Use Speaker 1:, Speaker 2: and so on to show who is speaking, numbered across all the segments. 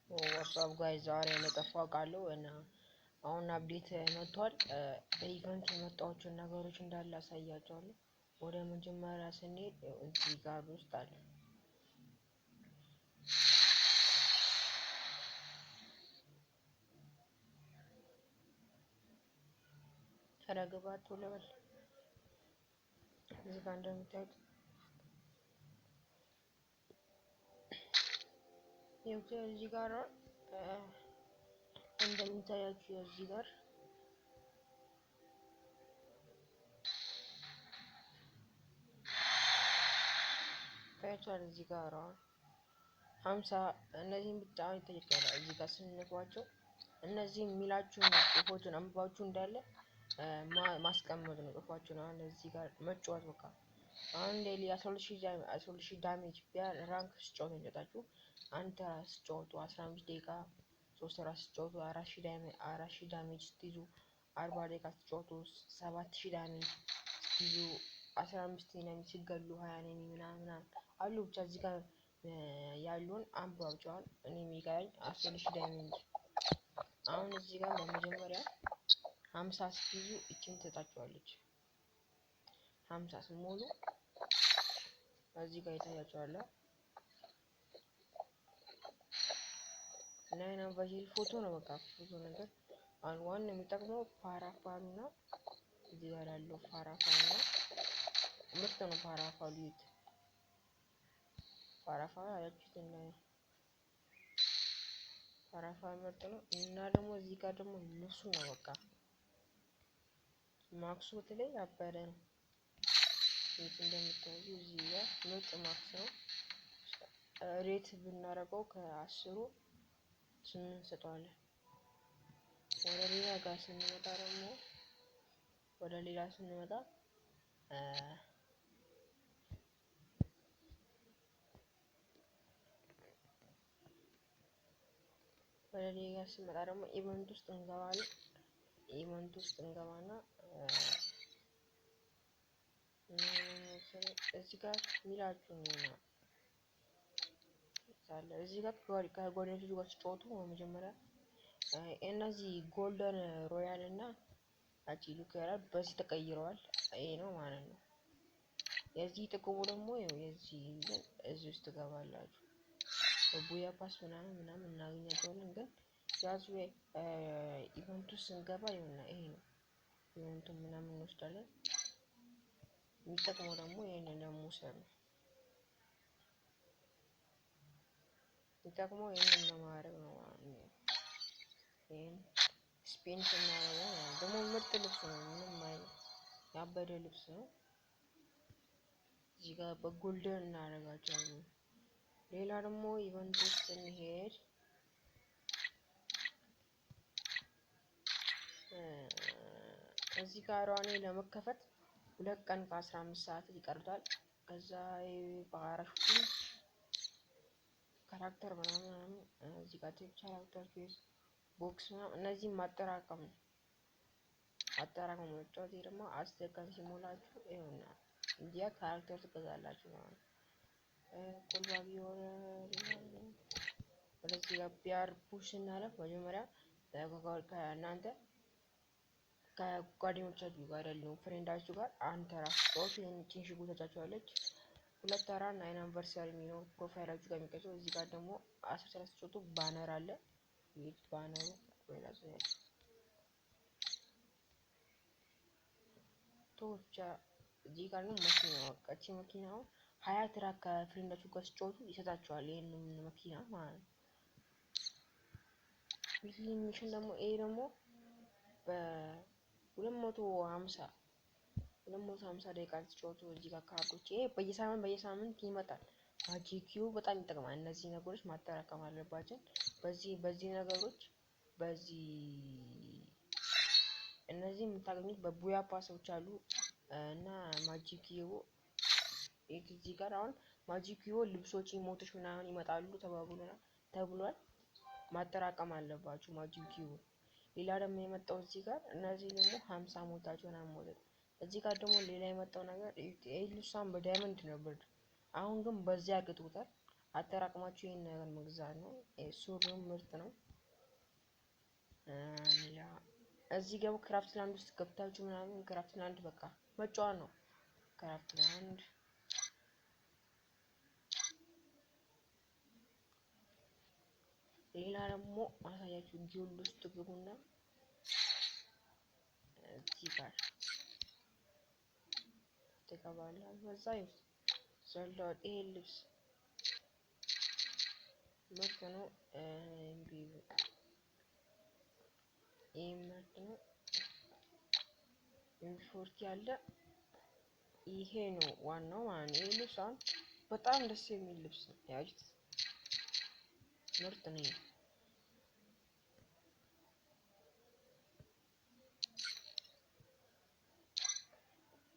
Speaker 1: ዋትስአፕ ጋር ዛሬ እንደጠፋው ቃሉ እና አሁን አፕዴት መጥቷል። በኢቨንት የመጣዎችን ነገሮች እንዳለ አሳያቸዋለሁ። ወደ መጀመሪያ ስንሄድ እዚህ ጋር ውስጥ አለ ተረግባት ለበል እዚህ ጋር እንደምታዩት እዚህ ጋር እንደምታያችሁ እዚህ ጋር ታያችኋል። እዚህ ጋር 50 እነዚህን ብቻ ይጠይቃል። እዚህ ጋር ስንነኳቸው እነዚህ የሚላችሁን ጽሁፎችን አንብባችሁ እንዳለ ማስቀመጥ ነው። ጽሁፋችሁን አሁን እዚህ ጋር መጫወት በቃ አሁን ዴሊ 12000 ዳሜጅ ቢያር ራንክ ስጫወቱ እንጨታችሁ አንተ ስጫወቱ 15 ደቂቃ 3 ራስ ስጫወቱ 4000 ዳሜጅ ስትይዙ 40 ደቂቃ ስጫወቱ 7000 ዳሜጅ ስትይዙ 15 ኢነሚ ሲገሉ 20 ኢነሚ ምናምን አሉ። ብቻ እዚህ ጋር ያሉን አንብባቸዋል። እኔ የሚገኝ 10000 ዳሜጅ አሁን እዚህ ጋር በመጀመሪያ 50 ስትይዙ እቺን ትሰጣችኋለች። 50 ስሞሉ እዚህ ጋር ይታያችኋል። እና በዚህ ፎቶ ነው በቃ ፎቶ ነገር አሁን ዋና የሚጠቅመው ፓራፋሉ ነው። እዚህ ጋር ያለው ፓራፋሉ ነው። ምርጥ ነው ፓራፋሉ ይት ፓራፋሉ አያችሁት እና ፓራፋሉ ምርጥ ነው። እና ደግሞ እዚህ ጋር ደግሞ ልብሱ ነው በቃ ማክሱ በተለይ ያበደ ነው። ይሄ እንደምታዩ እዚህ ጋር ምርጥ ማክስ ነው። ሬት ብናረገው ከ10 8 እንሰጠዋለን። ወደ ሌላ ጋር ስንመጣ ደግሞ ወደ ሌላ ስንመጣ ደግሞ ኢቨንት ውስጥ እንገባለን። ኢቨንት ውስጥ እንገባና እዚህ ጋር ሚላችሁ ነው ታለ እዚህ ጋር ከጓደኞቹ ጋር ሲጫወቱ መጀመሪያ እነዚህ ጎልደን ሮያል እና አቺ ሉካራ በዚህ ተቀይረዋል። ይሄ ነው ማለት ነው። የዚህ ጥቅሙ ደግሞ እዚህ ውስጥ ትገባላችሁ። በቡያ ፓስ ምናምን እናገኛቸዋለን። ግን ያዙ ኢቨንቱ ስንገባ ይሆናል ይሄ ነው ኢቨንቱ ምናምን እንወስዳለን። የሚጠቅመው ደግሞ ይሄንን ለመውሰድ ነው። የሚጠቅመው ይሄንን ለማድረግ ነው። ይሄን ስፒን ስናደርገው ደግሞ ምርጥ ልብስ ነው። ምንም አይነት ያበደ ልብስ ነው። እዚህ ጋር በጎልደን እናደርጋቸዋለን። ሌላ ደግሞ ኢቨንት ውስጥ እንሄድ እዚህ ጋር አሁን ለመከፈት 2 ቀን ከ15 ሰዓት ይቀርታል። ከዛ በአራሹ ካራክተር ምናምን እዚህ ጋር ቴክ ካራክተር ፌስ ቦክስ ምናምን እነዚህን ማጠራቀም መጫወት ደግሞ 10 ቀን ሲሞላችሁ ይሆና እንዲያ ካራክተር ትገዛላችሁ ማለት ነው። ኮልባቢ የሆነ ወደዚህ ጋር ቢአር ፑሽ እናደርግ መጀመሪያ ከእናንተ ከጓደኞቻችሁ ጋር ያለው ፍሬንዳችሁ ጋር አንተ ራስ ጾት ይህን ሽጉ ተጫጫዋለች 2 ተራ 9 አንቨርሳሪ የሚለው ፕሮፋይላችሁ ጋር የሚቀርጸው እዚህ ጋር ደግሞ 13 ጾቱ ባነር አለ። ይሄ ባነሩ ወይላ ዘያች ቶቻ እዚህ ጋር ነው መኪናው አቃቺ መኪናው 20 ትራክ ከፍሬንዳችሁ ጋር ጾቱ ይሰጣችኋል። ይሄንን መኪና ማለት ነው። ዊክሊ ሚሽን ደግሞ ይሄ ደግሞ በ250 ደቂቃ ተጫወቱ። እዚህ ጋር ካርዶች ይሄ በየሳምንት ይመጣል። ማጂኪው በጣም ይጠቅማል። እነዚህ ነገሮች ማጠራቀም አለባቸው። በዚህ ነገሮች እነዚህ የምታገኙት በቡያ ፓሶች አሉ እና ማጂኪው እዚህ ጋር አሁን ማጂኪው ልብሶች ሞቶች ምናምን ይመጣሉ ተብሏል። ማጠራቀም አለባችሁ ማጂኪው። ሌላ ደግሞ የመጣው እዚህ ጋር እነዚህ ደግሞ 50 ሞታቸውን አሞለት። እዚህ ጋር ደግሞ ሌላ የመጣው ነገር ኤልሳም በዳይመንድ ነበር። አሁን ግን በዚያ አግጥውታል። አጠራቅማችሁ ይሄን ነገር መግዛት ነው። ሱሪው ምርጥ ነው። ሌላ እዚህ ጋር ክራፍት ላንድ ውስጥ ገብታችሁ ምናምን ክራፍት ላንድ በቃ መጫወት ነው። ክራፍት ላንድ ሌላ ደግሞ ማሳያችሁ ጊልድ ውስጥ ግቡና እዚህ ጋር ተቀባላችሁ በዛ ይውስ ዘልዳው ይሄ ልብስ ምርጥ ነው። ይሄ ምርጥ ነው። ኢንፎርት ያለ ይሄ ነው ዋናው ማለት ነው። ይሄ ልብስ አሁን በጣም ደስ የሚል ልብስ ነው። ያዩት ምርጥ ነው።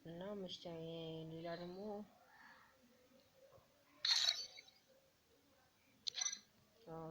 Speaker 1: እና መስጫዬ ሌላ ደግሞ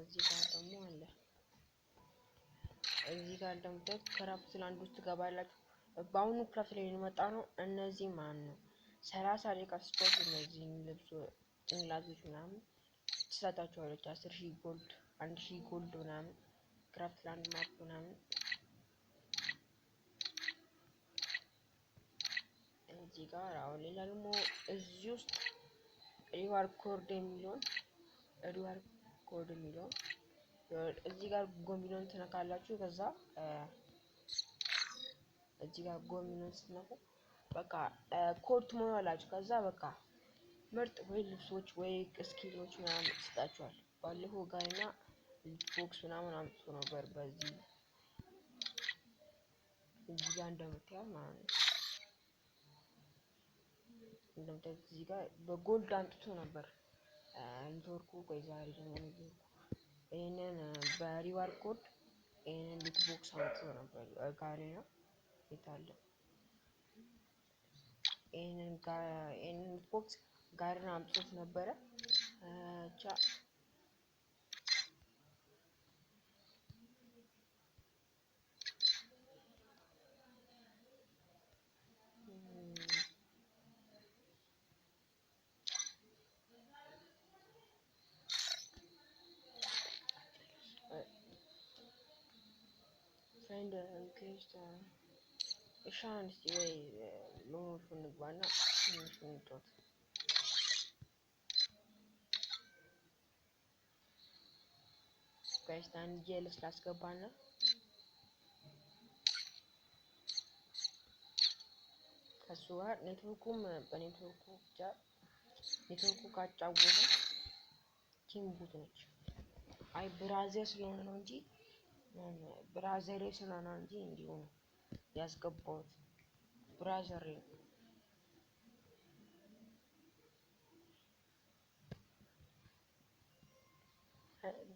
Speaker 1: እዚህ ጋር ደግሞ አለ። እዚህ ጋር እንደምታዩት ክራፍት ላንድ ውስጥ ትገባላችሁ። በአሁኑ ክራፍት ላይ የመጣ ነው። እነዚህ ማን ነው 30 ደቂቃ ስፖርት እነዚህ ልብስ ጭንቅላቶች ምናምን ትሰጣቸዋለች 10,000 ጎልድ 1,000 ጎልድ ምናምን ክራፍት ላንድ ማፕ ምናምን እዚህ ጋር አሁን ሌላ ደግሞ እዚህ ውስጥ ሪዋርድ ኮድ የሚለውን እዚህ ጋር ጎሚኖን ትነካላችሁ። ከዛ እዚህ ጋር ጎሚኖን ስትነኩ በቃ ኮድ ትሞላላችሁ። ከዛ በቃ ምርጥ ወይ ልብሶች ወይ ስኪሎች ምናምን ይሰጣችኋል። ባለፈው ጋርና ቦክስ ምናምን አምጥቶ ነበር በዚህ እዚህ ጋር እንደምታዩት ማለት ነው። እንደምታዩት እዚህ ጋር በጎልድ አምጥቶ ነበር ኔትወርኩ። ቆይ ዛሬ ደግሞ ኔትወርኩ ይሄንን በሪዋርድ ኮድ ይሄንን ሉት ቦክስ አምጥቶ ነበር ጋሪ ነው የታለ ይሄንን ሉት ቦክስ ጋሪና አምጥቶት ነበረ ቻ ፍሬንድ ሪኩዌስት እሻንስ ወይ ሎኖቹ እንግባና ትንሽ እንጫወት። ጋይስ አንድ ጄልስ ላስገባና ከሱ ጋር ኔትወርኩም በኔትወርኩ ብቻ ኔትወርኩ ካጫወተ ኪንጉት ነች። አይ ብራዘር ስለሆነ ነው እንጂ ብራዘሬ ስለሆነ እንጂ እንዲሁ ነው ያስገባሁት። ብራዘሬ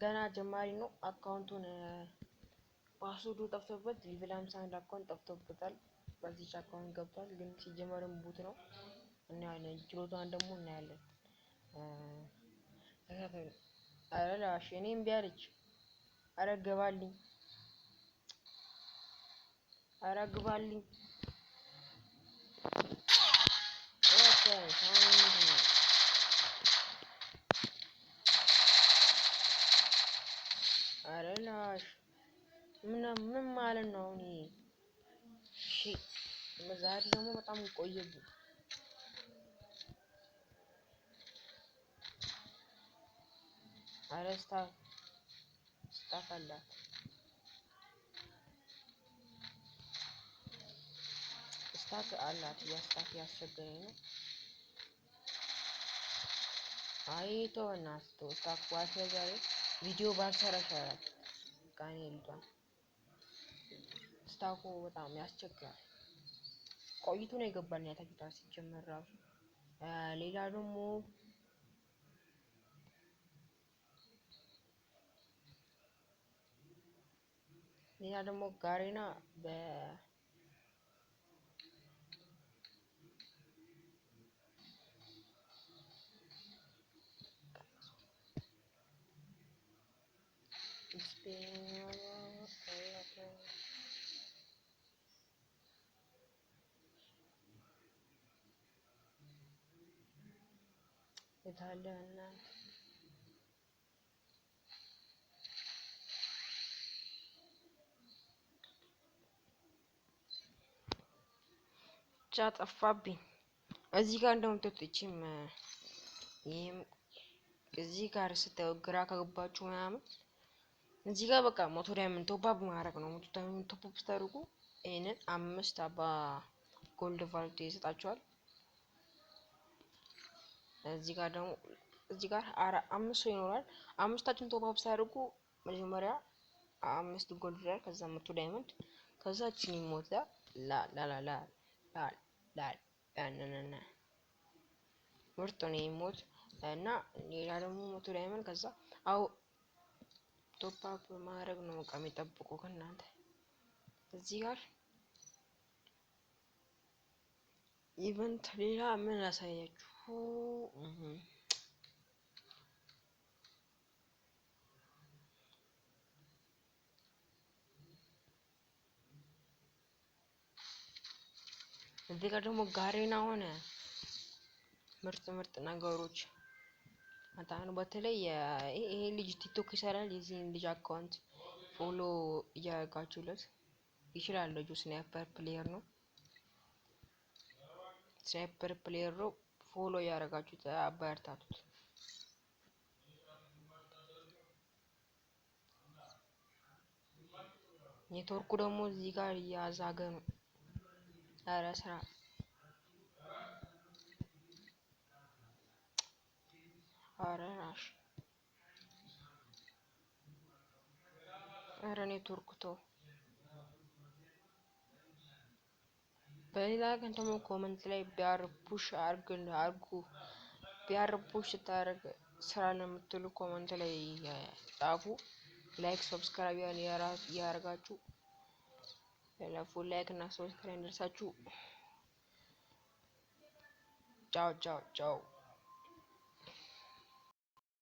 Speaker 1: ገና ጀማሪ ነው። አካውንቱን ፓስወርዱ ጠፍቶበት ሌቭል 51 አካውንት ጠፍቶበታል። በዚህ አካውንት ገብቷል፣ ግን ሲጀመርም ቡት ነው። እናያለን፣ ችሎታን ደግሞ እናያለን። አረ ላሽ እኔም ቢያለች አረ ገባልኝ አረ ግባልኝ አረ ላሽ ምን ማለት ነው? እሺ ዛሬ ደግሞ በጣም ቆየብኝ። አረ ስታክ አላት ስታክ አላት ያስታክ ያስቸገረኝ ነው። አይቶ እናስቶ ስታክ ዋይፋይ ዛሬ ቪዲዮ ባልሰራ ይሻላል። ቃኔ ልቷል ስታኩ በጣም ያስቸግራል። ቆይቶ ነው የገባን ያታችሁታል ሲጀመር ራሱ። ሌላ ደግሞ ጋሬና የታለ እና ብቻ ጠፋብኝ። እዚህ ጋር እንደምታዩት ይህም እዚህ ጋር ስታዩ ግራ ከገባችሁ ምናምን እዚህ ጋር በቃ ሞቶ ዳይመንድ ቶፕ ማድረግ ነው። ሞቶ ዳይመንድ ቶፕ ስታደርጉ ይሄንን 5 አባ ጎልድ ቫልት ይሰጣችኋል። እዚህ ጋር ደግሞ እዚህ ጋር 5 ሰው ይኖራል። 5ታችን ቶፕ ስታደርጉ መጀመሪያ 5 ጎልድ ላይ ከዛ ሞቶ ዳይመንድ ከዛ እቺን ይሞታ ላ ምርጥ ነው ይሞት እና ሌላ ደግሞ ሞቶ ዳይመንድ ከዛ ቶፕ አፕ ማድረግ ነው በቃ የሚጠብቀው ከእናንተ። እዚህ ጋር ኢቨንት ሌላ ምን አሳያችሁ? እዚህ ጋር ደግሞ ጋሬና ሆነ ምርጥ ነገሮች አታኑ። በተለይ ይሄ ልጅ ቲክቶክ ይሰራል። የዚህን ልጅ አካውንት ፎሎ እያደረጋችሁለት ይችላል። ልጁ ስናይፐር ፕሌየር ነው። ፎሎ እያደረጋችሁት አበረታቱት። ኔትወርኩ ደግሞ እዚህ ጋር እያዛገ ነው። ኧረ ስራ አረራሽ ኧረ ኔትወርኩ ተው። በሌላ ቀን ደግሞ ኮመንት ላይ ቢያር ፑሽ አርጉ ቢያር ፑሽ ስታደርግ ስራ ለምትሉ ኮመንት ላይ ጻፉ። ላይክ ሰብስክራይብ ያደርጋችሁ ለፉ ላይክ እና ሰብስክራይብ እንደርሳችሁ። ቻው ቻው ቻው።